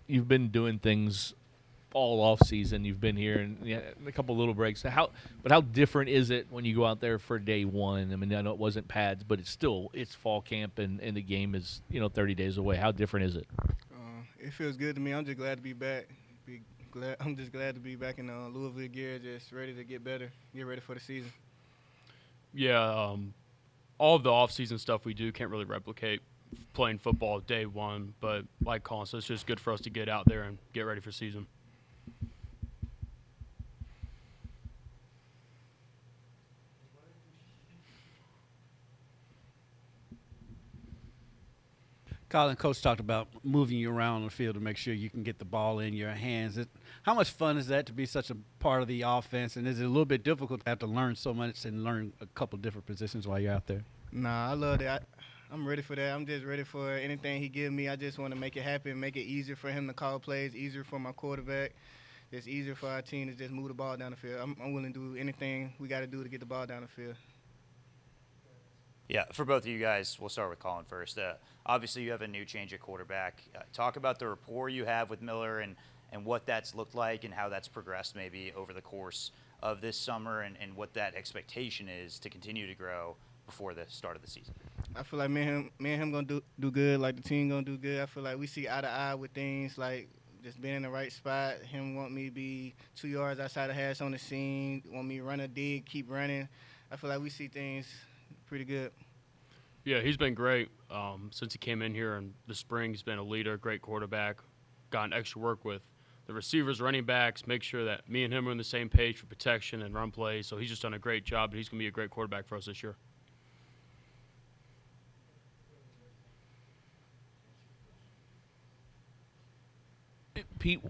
you've been doing things all off season. You've been here and a couple little breaks. But how different is it when you go out there for day one? I mean, I know it wasn't pads, but it's fall camp and the game is 30 days away. How different is it? It feels good to me. I'm just glad to be back. I'm just glad to be back in Louisville gear, just ready to get better, get ready for the season. Yeah, all of the off-season stuff we do can't really replicate playing football day one, but like Caullin said, it's just good for us to get out there and get ready for season. Caullin, Coach talked about moving you around the field to make sure you can get the ball in your hands. How much fun is that to be such a part of the offense, and is it a little bit difficult to have to learn so much and learn a couple different positions while you're out there? Nah, I love that. I'm ready for that. I'm just ready for anything he gives me. I just want to make it happen, make it easier for him to call plays, easier for my quarterback. It's easier for our team to just move the ball down the field. I'm willing to do anything we got to do to get the ball down the field. Yeah, for both of you guys, we'll start with Caullin first. Obviously, you have a new change at quarterback. Talk about the rapport you have with Miller and what that's looked like and how that's progressed maybe over the course of this summer and what that expectation is to continue to grow before the start of the season. I feel like me and him gonna do good. Like the team gonna do good. I feel like we see eye to eye with things like just being in the right spot. Him want me to be 2 yards outside the hash on the seam. Want me to run a dig, keep running. I feel like we see things pretty good. Yeah, he's been great since he came in here in the spring. He's been a leader, great quarterback, gotten extra work with the receivers, running backs, make sure that me and him are on the same page for protection and run plays. So he's just done a great job, and he's going to be a great quarterback for us this year. Pete,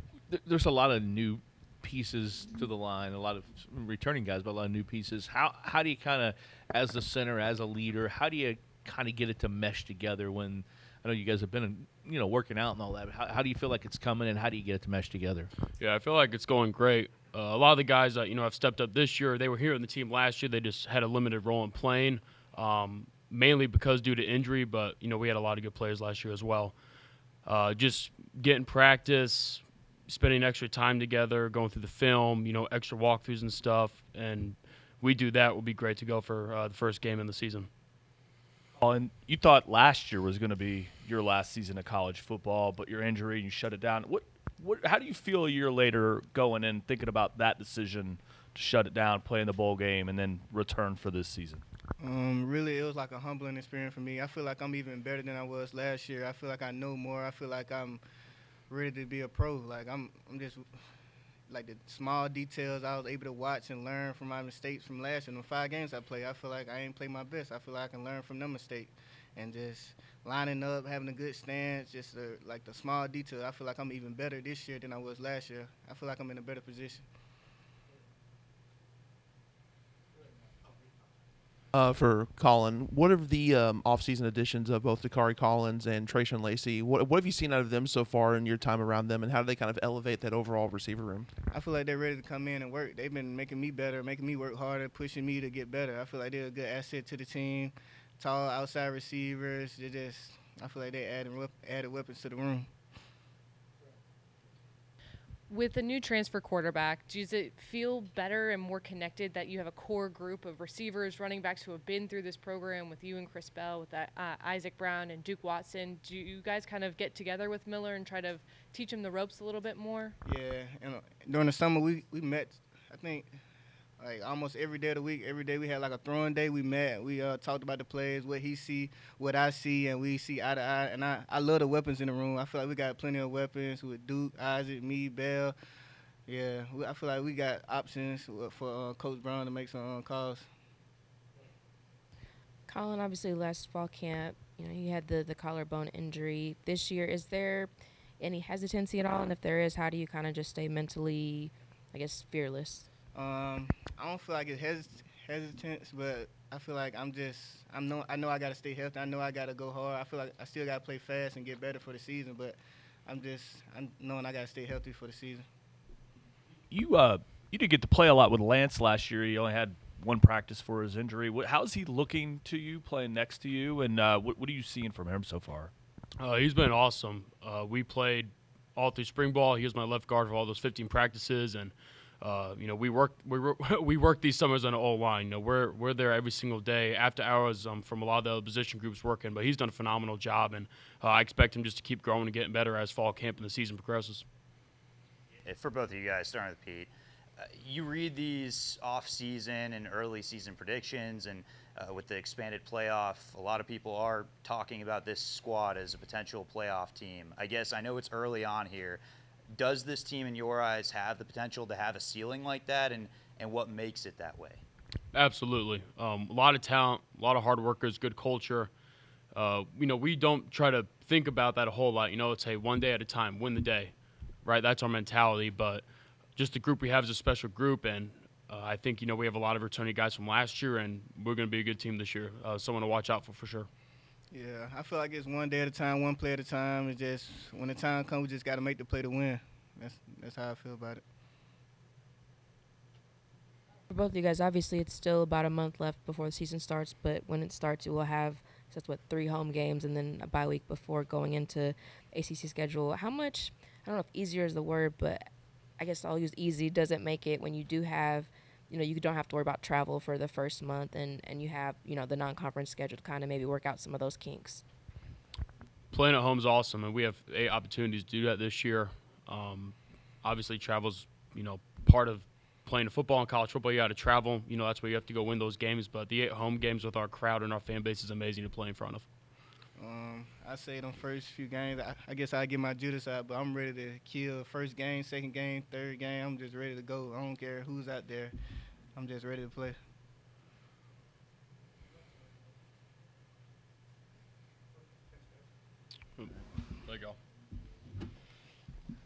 there's a lot of new pieces to the line, a lot of returning guys, but a lot of new pieces. How do you kind of, as the center, as a leader, how do you kind of get it to mesh together when I know you guys have been, working out and all that. But how do you feel like it's coming, and how do you get it to mesh together? Yeah, I feel like it's going great. A lot of the guys that, have stepped up this year, they were here on the team last year. They just had a limited role in playing, mainly because due to injury, but, we had a lot of good players last year as well. Just getting practice, spending extra time together, going through the film, extra walkthroughs and stuff, and we do that. We'll be great to go for the first game in the season. And you thought last year was going to be your last season of college football, but your injury and you shut it down. How do you feel a year later going in, thinking about that decision to shut it down, play in the bowl game, and then return for this season? Really, it was like a humbling experience for me. I feel like I'm even better than I was last year. I feel like I know more. I feel like I'm ready to be a pro. Like I'm just like the small details I was able to watch and learn from my mistakes from last year. In the 5 games I played, I feel like I ain't played my best. I feel like I can learn from them mistakes and just lining up, having a good stance, just like the small details. I feel like I'm even better this year than I was last year. I feel like I'm in a better position. For Caullin, what are the off-season additions of both Dakari Collins and Trayshawn Lacy? What have you seen out of them so far in your time around them, and how do they kind of elevate that overall receiver room? I feel like they're ready to come in and work. They've been making me better, making me work harder, pushing me to get better. I feel like they're a good asset to the team. Tall outside receivers. I feel like they added weapons to the room. With a new transfer quarterback, does it feel better and more connected that you have a core group of receivers, running backs who have been through this program with you and Chris Bell, with Isaac Brown and Duke Watson? Do you guys kind of get together with Miller and try to teach him the ropes a little bit more? Yeah, and during the summer we met, I think, like almost every day of the week. Every day we had like a throwing day. We met. We talked about the plays, what he see, what I see, and we see eye to eye. And I love the weapons in the room. I feel like we got plenty of weapons with Duke, Isaac, me, Bell. Yeah, I feel like we got options for Coach Brown to make some calls. Caullin, obviously last fall camp, he had the collarbone injury. This year, is there any hesitancy at all? And if there is, how do you kind of just stay mentally, fearless? I don't feel like it's hesitance, but I feel like I know I got to stay healthy. I know I got to go hard. I feel like I still got to play fast and get better for the season, but I'm knowing I got to stay healthy for the season. You did get to play a lot with Lance last year. He only had one practice for his injury. How's he looking to you, playing next to you, and what are you seeing from him so far? He's been awesome. We played all through spring ball. He was my left guard for all those 15 practices, and we work these summers on the O-line. We're there every single day after hours from a lot of the other position groups working. But he's done a phenomenal job, and I expect him just to keep growing and getting better as fall camp and the season progresses. For both of you guys, starting with Pete, you read these off-season and early season predictions, and with the expanded playoff, a lot of people are talking about this squad as a potential playoff team. I guess I know it's early on here. Does this team, in your eyes, have the potential to have a ceiling like that, and what makes it that way? Absolutely. A lot of talent, a lot of hard workers, good culture. We don't try to think about that a whole lot. It's hey, one day at a time, win the day, right? That's our mentality. But just the group we have is a special group, and I think we have a lot of returning guys from last year, and we're going to be a good team this year. Someone to watch out for sure. Yeah, I feel like it's one day at a time, one play at a time. It's just when the time comes, we just got to make the play to win. That's how I feel about it. For both of you guys, obviously it's still about a month left before the season starts, but when it starts, it will have, so that's 3 home games and then a bye week before going into ACC schedule. How much, I don't know if easier is the word, but I guess I'll use easy, does it make it when you do have, you don't have to worry about travel for the first month and you have, the non-conference schedule to kind of maybe work out some of those kinks? Playing at home is awesome, and we have 8 opportunities to do that this year. Obviously, travel's, part of playing football in college football. You got to travel. That's where you have to go win those games. But the 8 home games with our crowd and our fan base is amazing to play in front of. I say them first few games, I guess I get my Judas out, but I'm ready to kill first game, second game, third game. I'm just ready to go. I don't care who's out there. I'm just ready to play.